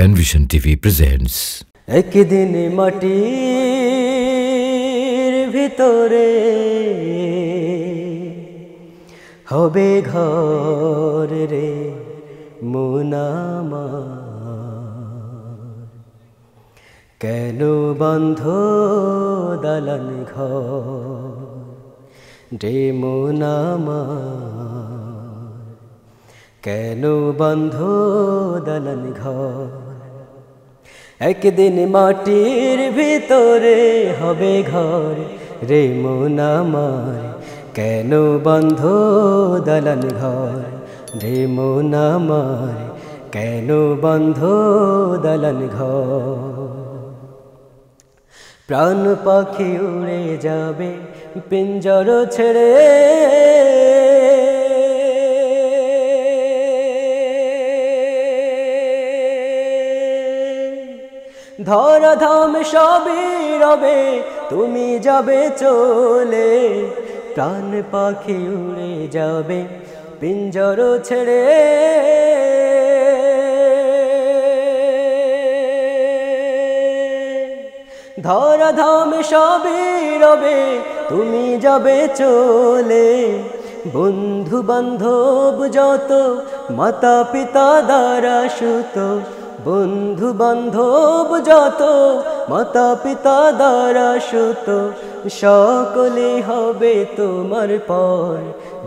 Penvision TV presents একদিন মাটির ভিতরে হবে ঘর রে মন আমার, কেন বন্ধ দালান ঘর রে মন আমার, কেন বন্ধ দালান ঘর। একদিন মাটির ভিতরে হবে ঘর রে মন আমার, কেন বন্ধ দালান ঘর রে মন আমার, কেন বন্ধ দালান ঘর। প্রাণ পাখি উড়ে যাবে পিঞ্জর ছেড়ে, ধরাধাম সবই রবে তুমি যাবে চলে, প্রাণ পাখি উড়ে যাবে পিঞ্জর ছেড়ে। ধরাধাম সবই রবে তুমি যাবে চলে, বন্ধু বান্ধব যত মাতা পিতা দ্বারা সুত, বন্ধু বান্ধব যত মাতা পিতা দ্বারা সুত, সকলে হবে তোমার পর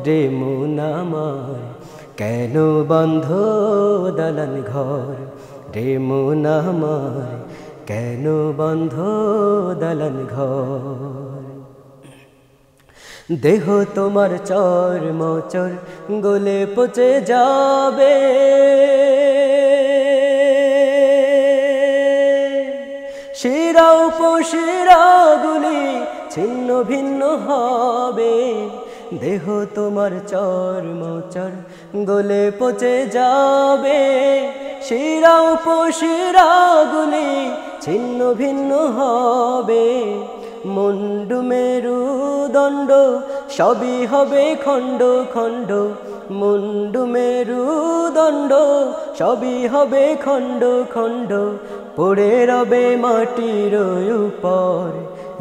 রে মন আমার, কেন বন্ধ দালান ঘর রে মন আমার, কেন বন্ধ দালান ঘর। দেহ তোমার চর মোচর গলে পচে যাবে, শিরা উপশিরা গুলি ছিন্ন ভিন্ন হবে, দেহ তোমার চর মোচর গলে পচে যাবে, শিরা উপশিরা গুলি ছিন্ন ভিন্ন হবে, মুন্ডু মেরুদণ্ড সবই হবে খণ্ড খণ্ড, মুন্ডু মেরুদণ্ড সবই হবে খণ্ড খণ্ড, পড়ে রবে মাটির উপর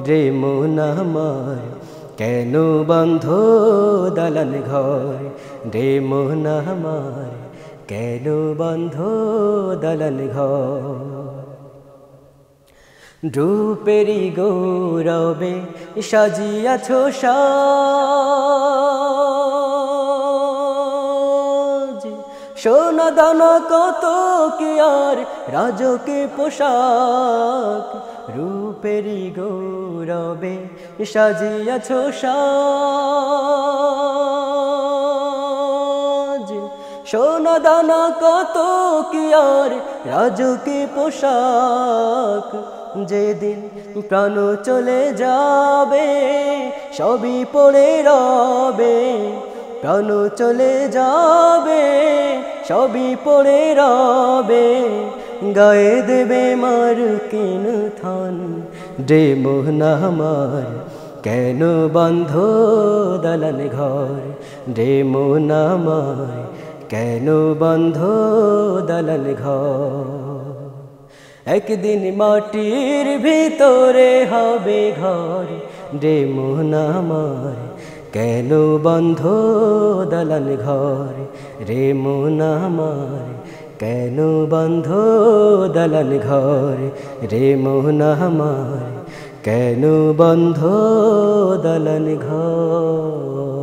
রে মন আমার, কেন বন্ধ দালান ঘর রে মন আমার, কেন বন্ধ দালান ঘর। রূপেরি গৌরবে সাজিয়াছ সাজ, সোনা দানা কত কি আর রাজকে পোশাক, রূপেরি গৌরবে সাজিয়াছ সাজ, সোনা দানা কত কি আর রাজকে পোশাক। যেদিন প্রাণ চলে যাবে সবই পড়ে রবে, প্রাণ চলে যাবে সবই পড়ে রবে, গায়ে দেবে মার কিন থান রে মন আমার, কেন বন্ধ দালান ঘর রে মন আমার, কেন বন্ধ দালান ঘর। একদিন মাটির ভিতরে হবে ঘর রে মন আমার, কেন বন্ধ দালান ঘর রে মন আমার, কেন বন্ধ দালান ঘর রে মন আমার, কেন বন্ধ দালান ঘর।